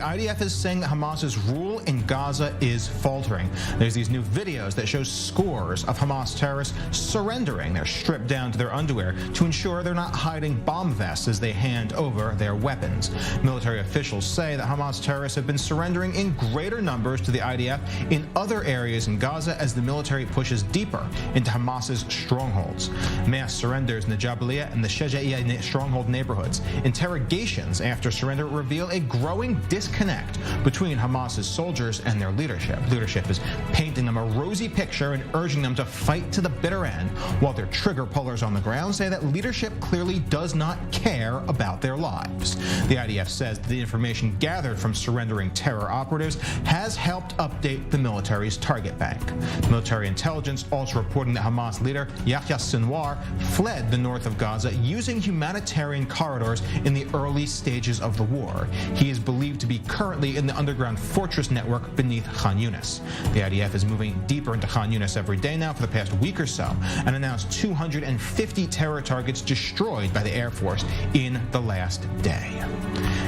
IDF is saying that Hamas's rule in Gaza is faltering. There's these new videos that show scores of Hamas terrorists surrendering. They're stripped down to their underwear to ensure they're not hiding bomb vests as they hand over their weapons. Military officials say that Hamas terrorists have been surrendering in greater numbers to the IDF in other areas in Gaza as the military pushes deeper into Hamas's strongholds. Mass surrenders in the Jabalia and the Shejaiya stronghold neighborhoods. Interrogations after surrender reveal a growing disconnect between Hamas's soldiers and their leadership. Leadership is painting them a rosy picture and urging them to fight to the bitter end, while their trigger pullers on the ground say that leadership clearly does not care about their lives. The IDF says that the information gathered from surrendering terror operatives has helped update the military's target bank. Military intelligence also reporting that Hamas leader Yahya Sinwar fled the north of Gaza using humanitarian corridors in the early stages of the war. He is believed to be currently in the underground fortress network beneath Khan Yunis. The IDF is moving deeper into Khan Yunis every day now for the past week or so and announced 250 terror targets destroyed by the Air Force in the last day.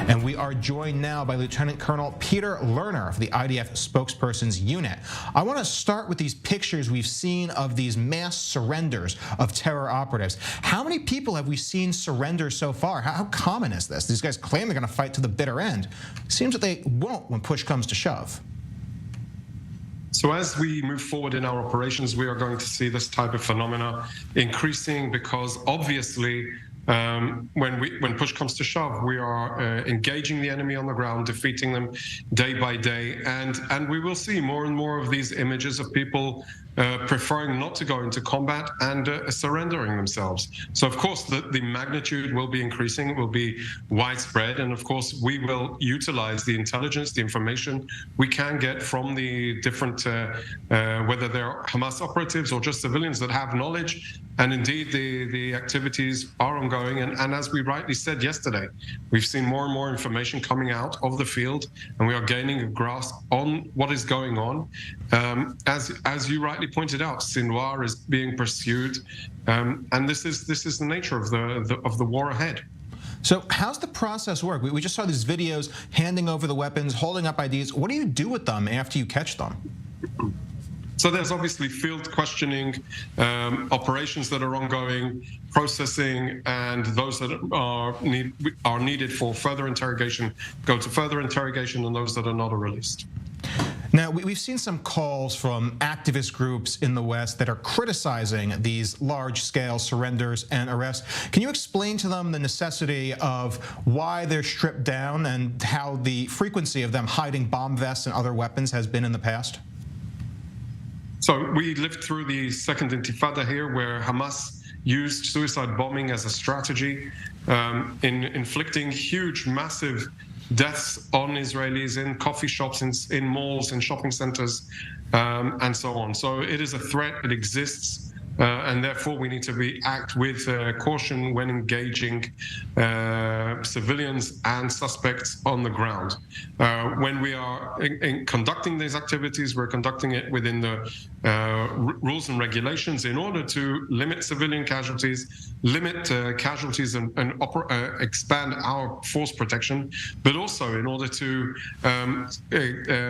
And we are joined now by Lieutenant Colonel Peter Lerner of the IDF Spokesperson's unit. I want to start with these pictures we've seen of these mass surrenders of terror operatives. How many people have we seen surrender so far? How common is this? These guys claim they're going to fight to the bitter end. Seems that they won't when push comes to shove. So as we move forward in our operations, we are going to see this type of phenomena increasing because obviously when push comes to shove, we are engaging the enemy on the ground, defeating them day by day, and we will see more and more of these images of people preferring not to go into combat and surrendering themselves. So of course the magnitude will be increasing, it will be widespread, and of course we will utilize the intelligence, the information we can get from the different, whether they're Hamas operatives or just civilians that have knowledge. And indeed, the activities are ongoing. And as we rightly said yesterday, we've seen more and more information coming out of the field, and we are gaining a grasp on what is going on. As you rightly pointed out, Sinwar is being pursued, and this is the nature of the war ahead. So how's the process work? We just saw these videos handing over the weapons, holding up IDs. What do you do with them after you catch them? So there's obviously field questioning, operations that are ongoing, processing, and those that are needed for further interrogation go to further interrogation, and those that are not are released. Now, we've seen some calls from activist groups in the West that are criticizing these large-scale surrenders and arrests. Can you explain to them the necessity of why they're stripped down and how the frequency of them hiding bomb vests and other weapons has been in the past? So we lived through the second intifada here, where Hamas used suicide bombing as a strategy in inflicting huge, massive deaths on Israelis in coffee shops, in malls, in shopping centers, and so on. So it is a threat, it exists, and therefore we need to act with caution when engaging civilians and suspects on the ground. When we are conducting these activities, we're conducting it within the rules and regulations in order to limit civilian casualties, limit casualties and expand our force protection, but also in order to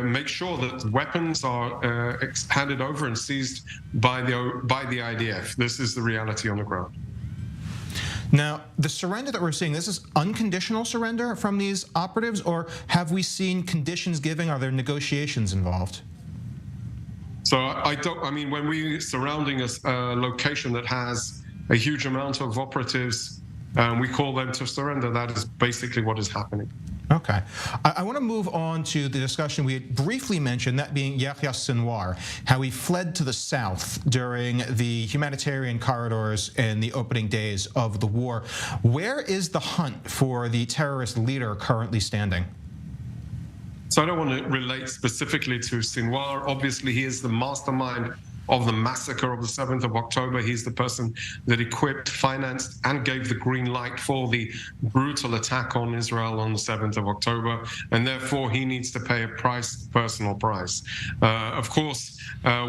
make sure that weapons are handed over and seized by the IDF. This is the reality on the ground. Now, the surrender that we're seeing, this is unconditional surrender from these operatives, or have we seen conditions given? Are there negotiations involved? So when we're surrounding a location that has a huge amount of operatives, we call them to surrender. That is basically what is happening. Okay. I want to move on to the discussion we had briefly mentioned, that being Yahya Sinwar, how he fled to the south during the humanitarian corridors in the opening days of the war. Where is the hunt for the terrorist leader currently standing? So I don't want to relate specifically to Sinwar. Obviously, he is the mastermind of the massacre of the 7th of October. He's the person that equipped, financed, and gave the green light for the brutal attack on Israel on the 7th of October, and therefore he needs to pay a price, personal price. Of course,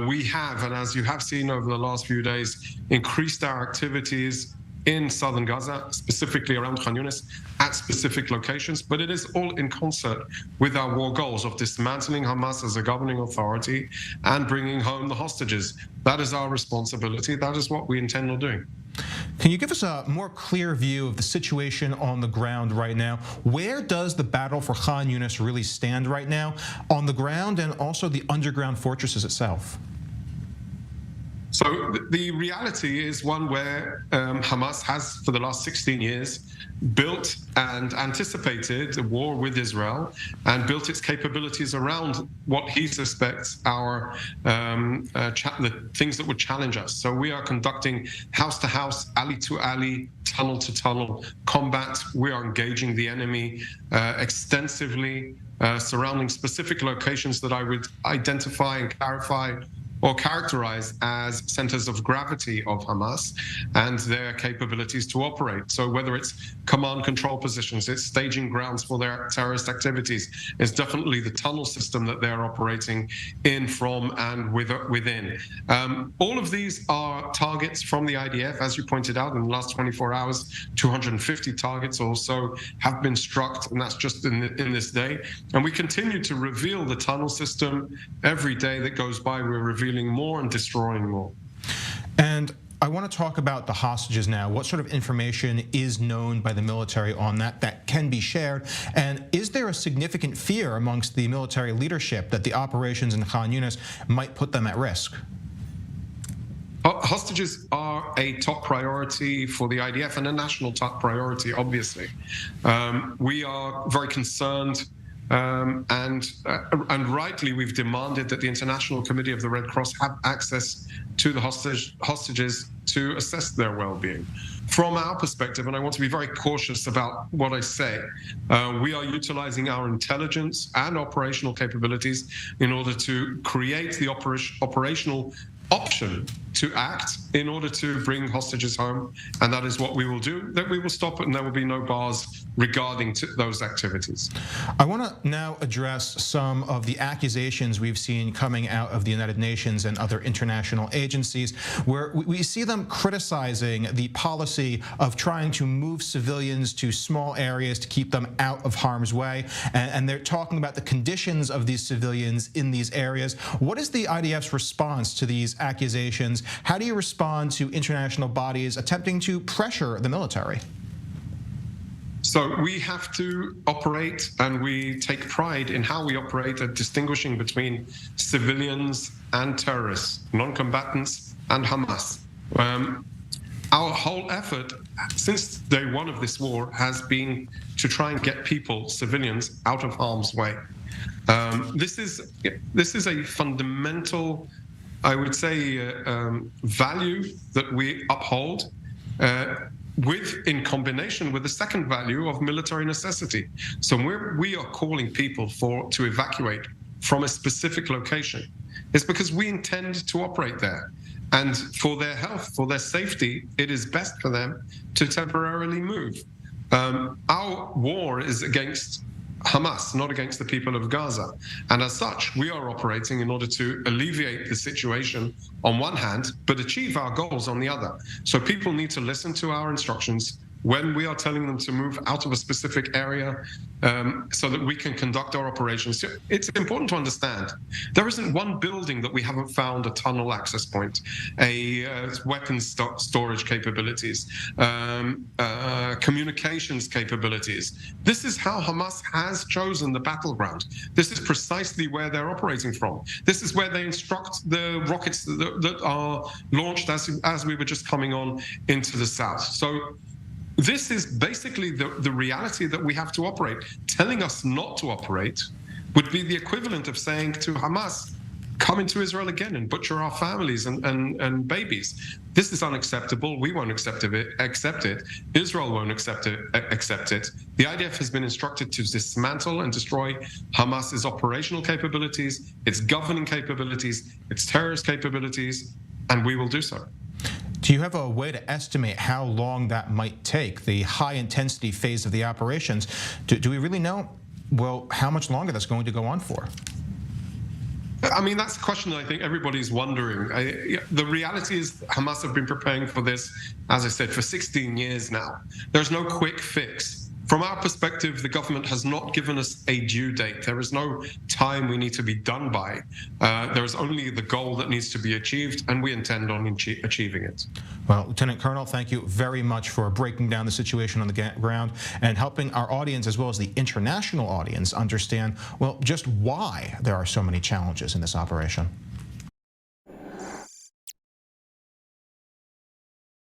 we have, and as you have seen over the last few days, increased our activities in southern Gaza, specifically around Khan Yunis, at specific locations, but it is all in concert with our war goals of dismantling Hamas as a governing authority and bringing home the hostages. That is our responsibility. That is what we intend on doing. Can you give us a more clear view of the situation on the ground right now? Where does the battle for Khan Yunis really stand right now, on the ground and also the underground fortresses itself? So the reality is one where Hamas has, for the last 16 years, built and anticipated a war with Israel and built its capabilities around what he suspects are the things that would challenge us. So we are conducting house-to-house, alley-to-alley, tunnel-to-tunnel combat. We are engaging the enemy extensively, surrounding specific locations that I would identify and clarify or characterize as centers of gravity of Hamas and their capabilities to operate. So whether it's command control positions, it's staging grounds for their terrorist activities, it's definitely the tunnel system that they're operating in, from, and within. All of these are targets from the IDF. As you pointed out, in the last 24 hours, 250 targets or so have been struck, and that's just in this day. And we continue to reveal the tunnel system every day that goes by. We're revealing more and destroying more. And I want to talk about the hostages now. What sort of information is known by the military on that can be shared? And is there a significant fear amongst the military leadership that the operations in Khan Yunis might put them at risk? Hostages are a top priority for the IDF and a national top priority, obviously. We are very concerned and rightly, we've demanded that the International Committee of the Red Cross have access to the hostages to assess their well-being. From our perspective, and I want to be very cautious about what I say, we are utilizing our intelligence and operational capabilities in order to create the operational option to act in order to bring hostages home, and that is what we will do. That we will stop it, and there will be no bars regarding to those activities. I want to now address some of the accusations we've seen coming out of the United Nations and other international agencies, where we see them criticizing the policy of trying to move civilians to small areas to keep them out of harm's way, and they're talking about the conditions of these civilians in these areas. What is the IDF's response to these accusations? How do you respond to international bodies attempting to pressure the military? So we have to operate, and we take pride in how we operate at distinguishing between civilians and terrorists, non-combatants and Hamas. Our whole effort since day one of this war has been to try and get people, civilians, out of harm's way. This is a fundamental, I would say, value that we uphold, in combination with the second value of military necessity. So we are calling people to evacuate from a specific location. It's because we intend to operate there. And for their health, for their safety, it is best for them to temporarily move. Our war is against Hamas, not against the people of Gaza. And as such, we are operating in order to alleviate the situation on one hand, but achieve our goals on the other. So people need to listen to our instructions when we are telling them to move out of a specific area, so that we can conduct our operations. It's important to understand there isn't one building that we haven't found a tunnel access point, weapons storage capabilities, communications capabilities. This is how Hamas has chosen the battleground. This is precisely where they're operating from. This is where they instruct the rockets that are launched as we were just coming on into the south. So this is basically the reality that we have to operate. Telling us not to operate would be the equivalent of saying to Hamas, come into Israel again and butcher our families and babies. This is unacceptable. We won't accept it. Israel won't accept it. The IDF has been instructed to dismantle and destroy Hamas's operational capabilities, its governing capabilities, its terrorist capabilities, and we will do so. Do you have a way to estimate how long that might take, the high-intensity phase of the operations? Do we really know, well, how much longer that's going to go on for? I mean, that's a question that I think everybody's wondering. The reality is Hamas have been preparing for this, as I said, for 16 years now. There's no quick fix. From our perspective, the government has not given us a due date. There is no time we need to be done by. There is only the goal that needs to be achieved, and we intend on achieving it. Well, Lieutenant Colonel, thank you very much for breaking down the situation on the ground and helping our audience, as well as the international audience, understand, well, just why there are so many challenges in this operation.